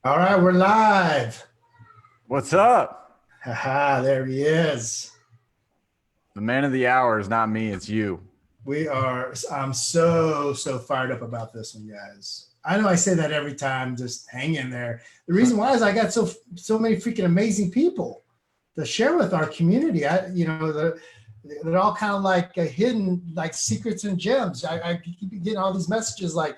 All right, we're live. What's up? Haha, there he is. The man of the hour is not me, it's you. I'm so fired up about this one, guys. I know I say that every time, just hang in there. The reason why is I got so many freaking amazing people to share with our community. They're all kind of like hidden, like secrets and gems. I keep getting all these messages like,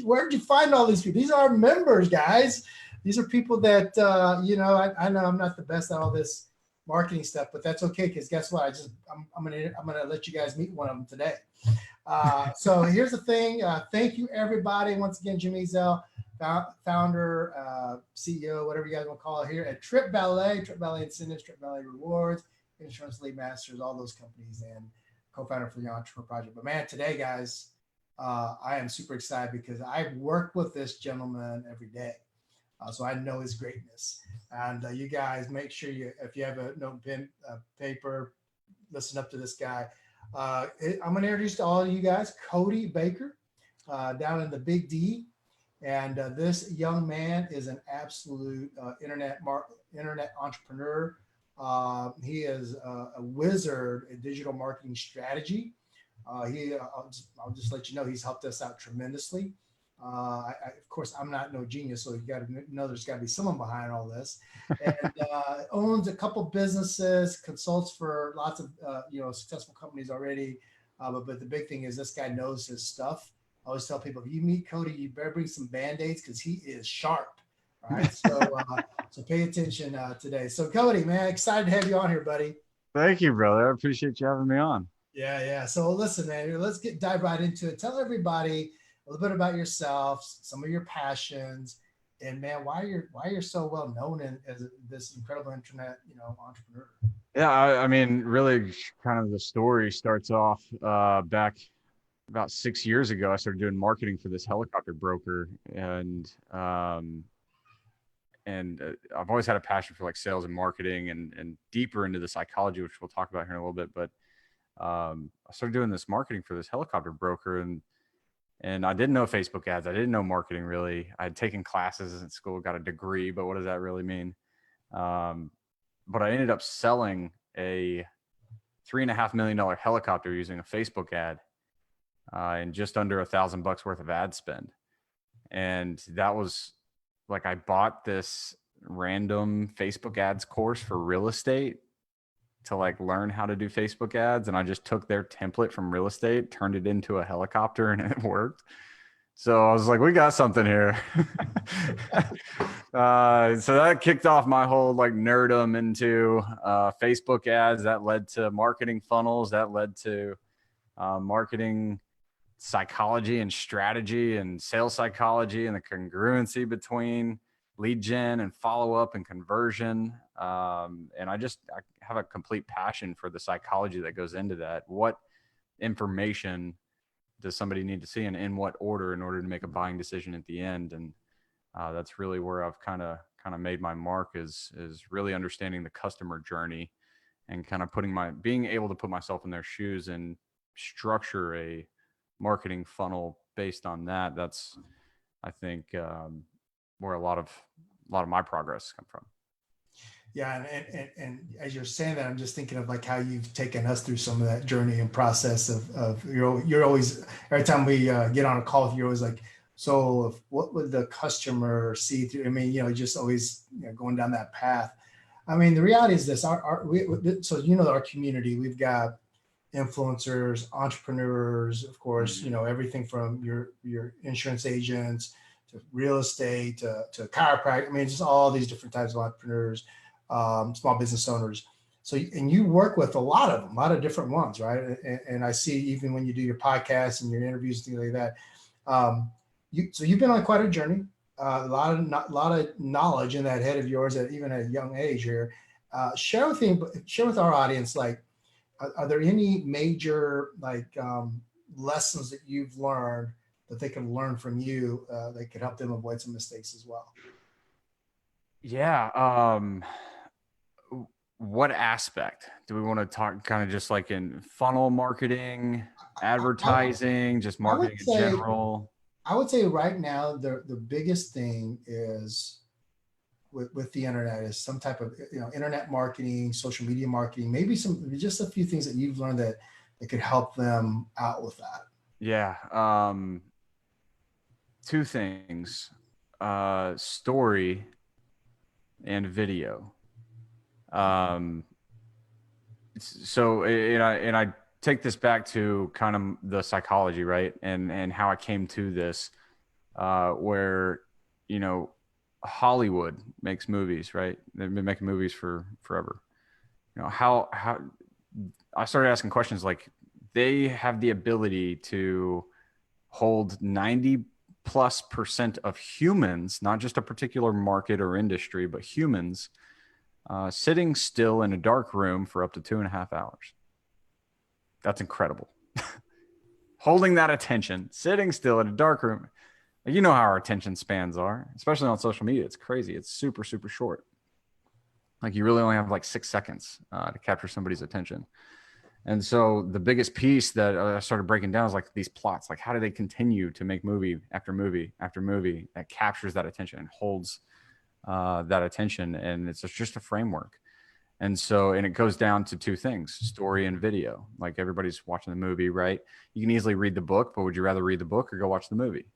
where'd you find all these people? These are our members, guys. These are people that I know I'm not the best at all this marketing stuff, but that's okay because guess what? I'm gonna let you guys meet one of them today. So here's the thing. Thank you, everybody. Once again, Jimmy Zell, founder, CEO, whatever you guys want to call it here at TripValet Incentives, TripValet Rewards, Insurance Lead Masters, all those companies, and co-founder for the Entrepreneur Project. But man, today, guys, I am super excited because I work with this gentleman every day. So I know his greatness. And you guys make sure if you have a note, pen, paper, listen up to this guy. I'm going to introduce to all of you guys Cody Baker down in the Big D. And this young man is an absolute internet entrepreneur. He is a wizard in digital marketing strategy. I'll just let you know he's helped us out tremendously. Of course, I'm not no genius, so you got to know there's got to be someone behind all this. And owns a couple businesses, consults for lots of successful companies already. But the big thing is this guy knows his stuff. I always tell people if you meet Cody, you better bring some band-aids because he is sharp. All right, so pay attention today. So Cody, man, excited to have you on here, buddy. Thank you, brother. I appreciate you having me on. Yeah. So listen, man, let's dive right into it. Tell everybody a little bit about yourself, some of your passions, and man, why you're so well known as this incredible internet, entrepreneur. Yeah, I mean, really, kind of the story starts off back about 6 years ago. I started doing marketing for this helicopter broker, and I've always had a passion for like sales and marketing, and deeper into the psychology, which we'll talk about here in a little bit. But I started doing this marketing for this helicopter broker, and I didn't know Facebook ads. I didn't know marketing really. I had taken classes in school, got a degree, but what does that really mean? Um, but I ended up selling a $3.5 million helicopter using a Facebook ad in just under $1,000 worth of ad spend. And that was like, I bought this random Facebook ads course for real estate to like learn how to do Facebook ads. And I just took their template from real estate, turned it into a helicopter, and it worked. So I was like, we got something here. So that kicked off my whole like nerdum into Facebook ads. That led to marketing funnels. That led to marketing psychology and strategy and sales psychology and the congruency between lead gen and follow up and conversion. And I have a complete passion for the psychology that goes into that. What information does somebody need to see, and in what order, in order to make a buying decision at the end? And that's really where I've kind of made my mark, is really understanding the customer journey and kind of being able to put myself in their shoes and structure a marketing funnel based on that. That's, I think, where a lot of my progress come from. Yeah, and as you're saying that, I'm just thinking of like how you've taken us through some of that journey and process of you're always, every time we get on a call with you, you're always like, so what would the customer see through? I mean, just always going down that path. I mean, the reality is this: so our community, we've got influencers, entrepreneurs, of course, everything from your insurance agents to real estate to chiropractic. I mean, just all these different types of entrepreneurs, small business owners. So, and you work with a lot of them, a lot of different ones, right? And I see even when you do your podcasts and your interviews, things like that. So you've been on quite a journey, a lot of knowledge in that head of yours at even at a young age here. Share with our audience, like, are there any major lessons that you've learned that they can learn from you that could help them avoid some mistakes as well? Yeah. What aspect do we want to talk? Kind of just like in funnel marketing, I, advertising, just I would marketing in say general? I would say right now the biggest thing is with the internet is some type of, internet marketing, social media marketing, maybe just a few things that you've learned that could help them out with that. Yeah. Two things, story and video. Um, so, and I take this back to kind of the psychology, right? And how I came to this, where, Hollywood makes movies, right? They've been making movies for forever. How I started asking questions like, they have the ability to hold 90+% of humans, not just a particular market or industry, but humans, sitting still in a dark room for up to 2.5 hours. That's incredible. Holding that attention, sitting still in a dark room. You know how our attention spans are, especially on social media. It's crazy. It's super, super short. Like, you really only have like 6 seconds to capture somebody's attention. And so the biggest piece that I started breaking down is like these plots, like how do they continue to make movie after movie after movie that captures that attention and holds that attention. And it's just a framework. And so, and it goes down to two things, story and video. Like, everybody's watching the movie, right? You can easily read the book, but would you rather read the book or go watch the movie?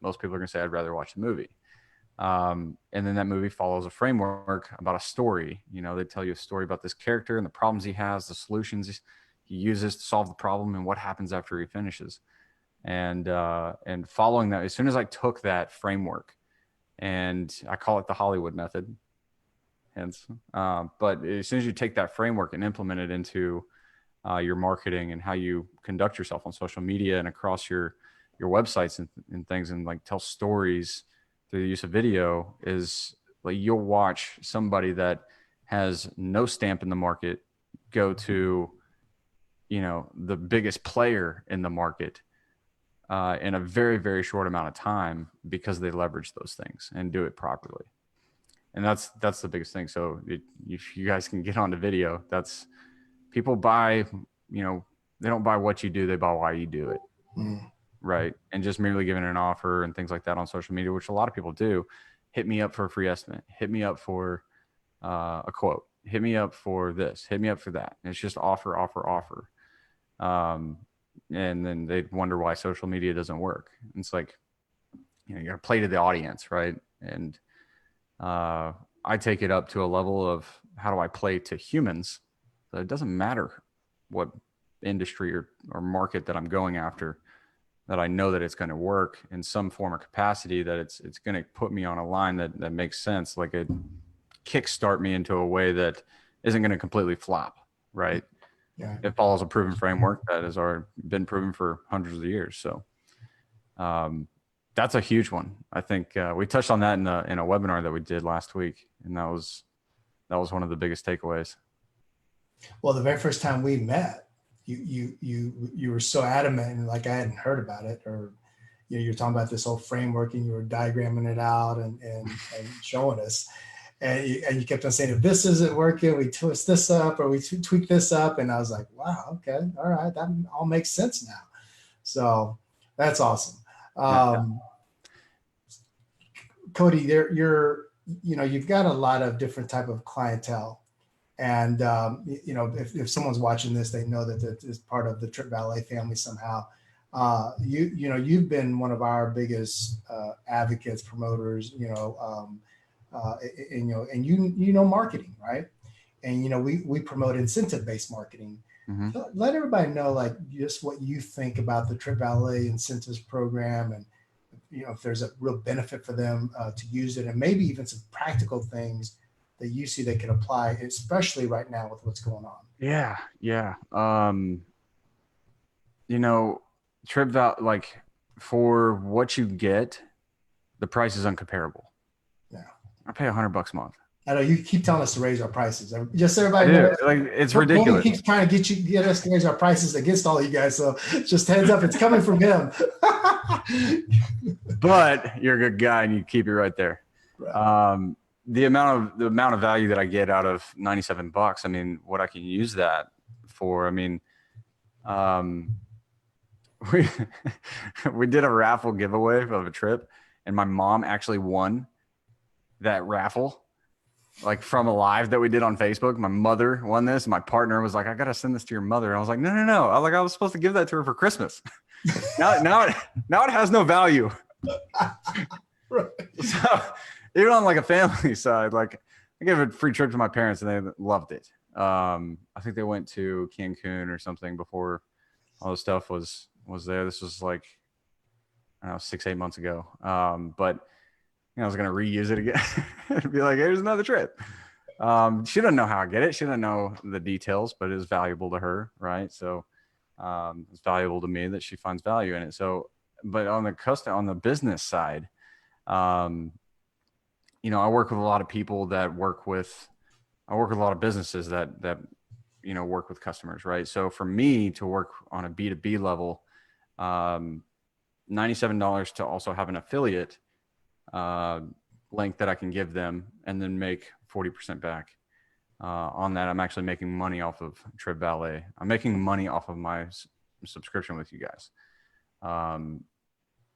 Most people are going to say, I'd rather watch the movie. And then that movie follows a framework about a story. They tell you a story about this character and the problems he has, the solutions he uses to solve the problem, and what happens after he finishes. And following that, as soon as I took that framework, and I call it the Hollywood method, hence, but as soon as you take that framework and implement it into your marketing and how you conduct yourself on social media and across your websites and things, and like tell stories through the use of video, is like, you'll watch somebody that has no stamp in the market go to, the biggest player in the market in a very, very short amount of time, because they leverage those things and do it properly. And that's the biggest thing. So if you guys can get onto video, that's, people buy, they don't buy what you do, they buy why you do it. Mm. Right. And just merely giving an offer and things like that on social media, which a lot of people do. Hit me up for a free estimate. Hit me up for a quote. Hit me up for this. Hit me up for that. And it's just offer, offer, offer. And then they wonder why social media doesn't work. And it's like, you got to play to the audience, right? And I take it up to a level of, how do I play to humans? So it doesn't matter what industry or market that I'm going after, that I know that it's going to work in some form or capacity, that it's going to put me on a line that makes sense, like it kickstart me into a way that isn't going to completely flop, right? Yeah. It follows a proven framework that has already been proven for hundreds of years. So that's a huge one. I think we touched on that in a webinar that we did last week, and that was one of the biggest takeaways. Well, the very first time we met, you were so adamant, and like, I hadn't heard about it, or you're talking about this whole framework, and you were diagramming it out and showing us, and you kept on saying, if this isn't working, we twist this up, or we tweak this up. And I was like, wow, okay, all right, that all makes sense now. So that's awesome. Cody, you've got a lot of different type of clientele. And, if someone's watching this, they know that that is part of the TripValet family somehow. You've been one of our biggest advocates, promoters, and marketing, right? And, we promote incentive-based marketing. Mm-hmm. So let everybody know, like, just what you think about the TripValet incentives program, and, if there's a real benefit for them to use it, and maybe even some practical things that you see that can apply, especially right now with what's going on. Yeah. TripValet, like, for what you get, the price is uncomparable. Yeah. I pay $100 a month. I know you keep telling us to raise our prices. Just so everybody knows, like, it's ridiculous. He keeps trying to get us to raise our prices against all you guys. So just heads up, it's coming from him. But you're a good guy, and you keep it right there. Right. The amount of value that I get out of $97, I mean, what I can use that for, I mean, we did a raffle giveaway of a trip, and my mom actually won that raffle. like from a live that we did on Facebook. My mother won this. My partner was like, I got to send this to your mother. And I was like, no. I was like, I was supposed to give that to her for Christmas. now it has no value. Right. So even on like a family side, like I gave a free trip to my parents and they loved it. I think they went to Cancun or something before all the stuff was there. This was like, I don't know, 6-8 months ago. But I was going to reuse it again and be like, here's another trip. She doesn't know how I get it. She doesn't know the details, but it was valuable to her. Right. So, it's valuable to me that she finds value in it. So, but on the business side, I work with a lot of people I work with a lot of businesses that work with customers. Right. So for me to work on a B2B level, $97 to also have an affiliate link that I can give them and then make 40% back. On that, I'm actually making money off of TripValet. I'm making money off of my subscription with you guys.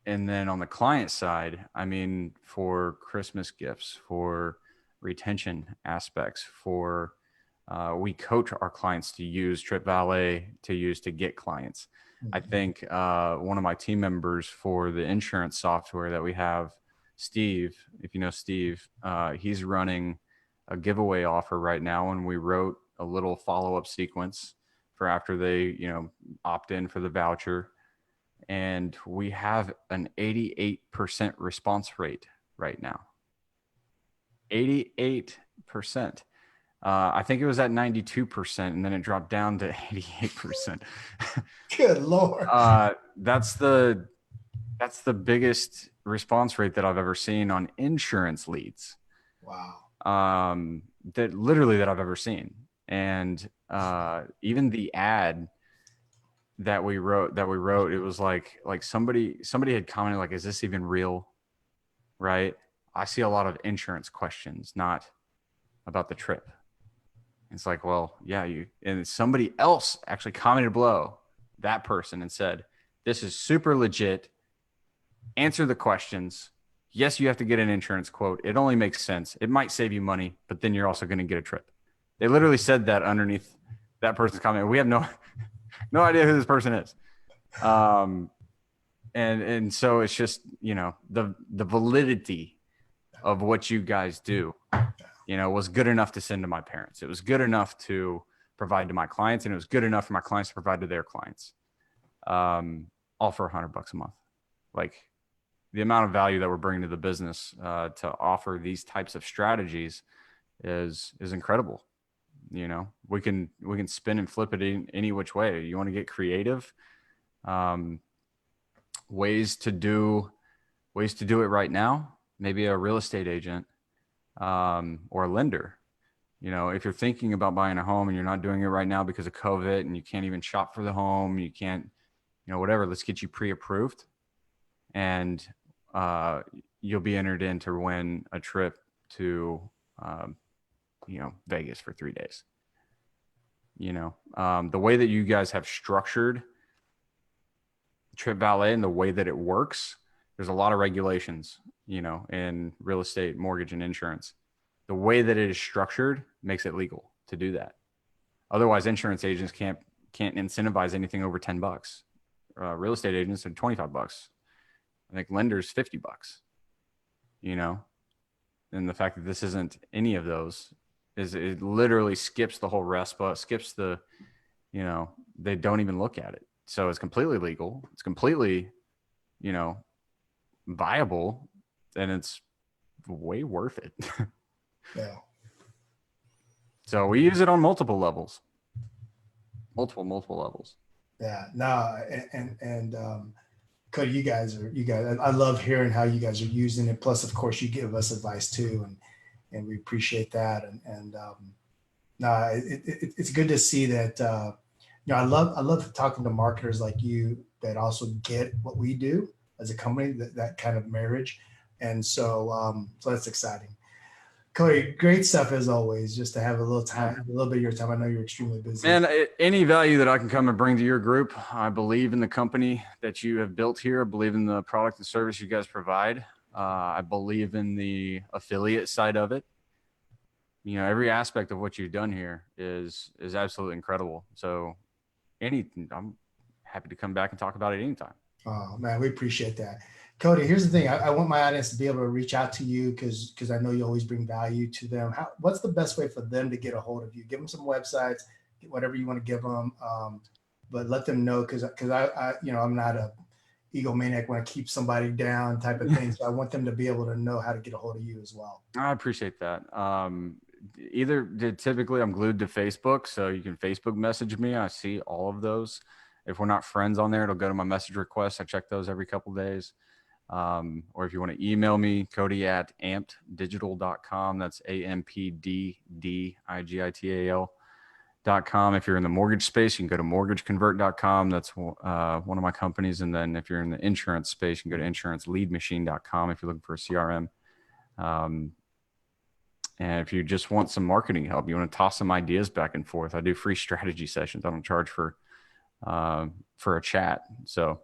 And then on the client side, I mean, for Christmas gifts, for retention aspects, we coach our clients to use TripValet to get clients. Mm-hmm. I think one of my team members for the insurance software that we have, Steve, if you know Steve, he's running a giveaway offer right now, and we wrote a little follow-up sequence for after they, opt in for the voucher. And we have an 88% response rate right now. 88%. I think it was at 92%, and then it dropped down to 88%. Good Lord. That's the biggest response rate that I've ever seen on insurance leads. Wow. That I've ever seen. And even the ad that we wrote, it was like somebody had commented like, is this even real? Right. I see a lot of insurance questions, not about the trip. It's like, well, yeah, and somebody else actually commented below that person and said, this is super legit. Answer the questions. Yes, you have to get an insurance quote. It only makes sense. It might save you money, but then you're also going to get a trip. They literally said that underneath that person's comment. We have no idea who this person is. And so it's just, the validity of what you guys do, was good enough to send to my parents. It was good enough to provide to my clients, and it was good enough for my clients to provide to their clients. All for $100 a month. Like, the amount of value that we're bringing to the business to offer these types of strategies is incredible. We can spin and flip it in any which way. You want to get creative, ways to do it right now. Maybe a real estate agent or a lender. If you're thinking about buying a home and you're not doing it right now because of COVID and you can't even shop for the home, you can't, whatever, let's get you pre-approved, and you'll be entered in to win a trip to, Vegas for 3 days. The way that you guys have structured TripValet and the way that it works, there's a lot of regulations, in real estate, mortgage, and insurance. The way that it is structured makes it legal to do that. Otherwise, insurance agents can't incentivize anything over $10. Real estate agents are $25. I think lenders $50. And the fact that this isn't any of those is it literally skips the whole RESPA, skips the, they don't even look at it. So it's completely legal. It's completely, viable, and it's way worth it. Yeah. So we use it on multiple levels, multiple levels. Yeah. No. And Cody, you guys, I love hearing how you guys are using it. Plus, of course, you give us advice too. And we appreciate that. It's good to see that, I love talking to marketers like you that also get what we do as a company, that kind of marriage. And so that's exciting. Cody, great stuff as always, just to have a little bit of your time. I know you're extremely busy. Man, any value that I can come and bring to your group, I believe in the company that you have built here. I believe in the product and service you guys provide. I believe in the affiliate side of it. you know, every aspect of what you've done here is absolutely incredible. So I'm happy to come back and talk about it anytime. Oh man, we appreciate that. Cody, here's the thing. I want my audience to be able to reach out to you because I know you always bring value to them. What's the best way for them to get a hold of you? Give them some websites, whatever you want to give them, but let them know because I you know I'm not a egomaniac, want to keep somebody down type of thing. So I want them to be able to know how to get a hold of you as well. I appreciate that. Typically I'm glued to Facebook, so you can Facebook message me. I see all of those. If we're not friends on there, it'll go to my message requests. I check those every couple of days. Or if you want to email me, Cody at ampeddigital.com. That's ampddigital.com. If you're in the mortgage space, you can go to mortgageconvert.com. That's one of my companies. And then if you're in the insurance space, you can go to insuranceleadmachine.com if you're looking for a CRM. And if you just want some marketing help, you want to toss some ideas back and forth, I do free strategy sessions. I don't charge for a chat. So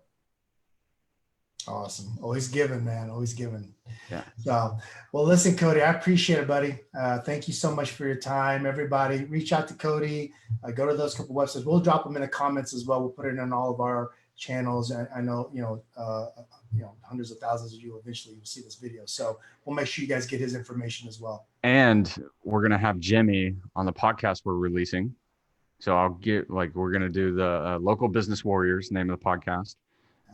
awesome. Always giving, man. Always giving. Yeah. So, well, listen, Cody, I appreciate it, buddy. Thank you so much for your time. Everybody, reach out to Cody. Go to those couple websites. We'll drop them in the comments as well. We'll put it in all of our channels. I know, hundreds of thousands of you eventually will see this video. So we'll make sure you guys get his information as well. And we're going to have Jimmy on the podcast we're releasing. So we're going to do the Local Business Warriors, name of the podcast.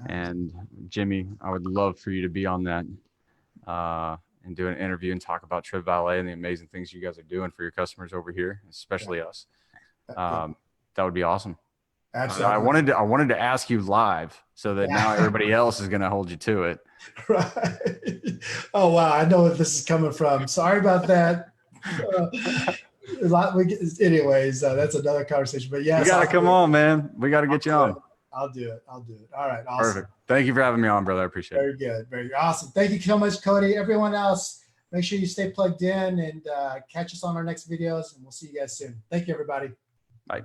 And Jimmy, I would love for you to be on that and do an interview and talk about TripValet and the amazing things you guys are doing for your customers over here, especially us. That would be awesome. Absolutely. I wanted to ask you live so that now everybody else is going to hold you to it. Right. Oh, wow. I know where this is coming from. Sorry about that. Anyways, that's another conversation. But yes, you got to come on, man. We got to get you on. I'll do it. All right. Awesome. Perfect. Thank you for having me on, brother. I appreciate it. Very good. Very good. Awesome. Thank you so much, Cody. Everyone else, make sure you stay plugged in and catch us on our next videos, and we'll see you guys soon. Thank you, everybody. Bye.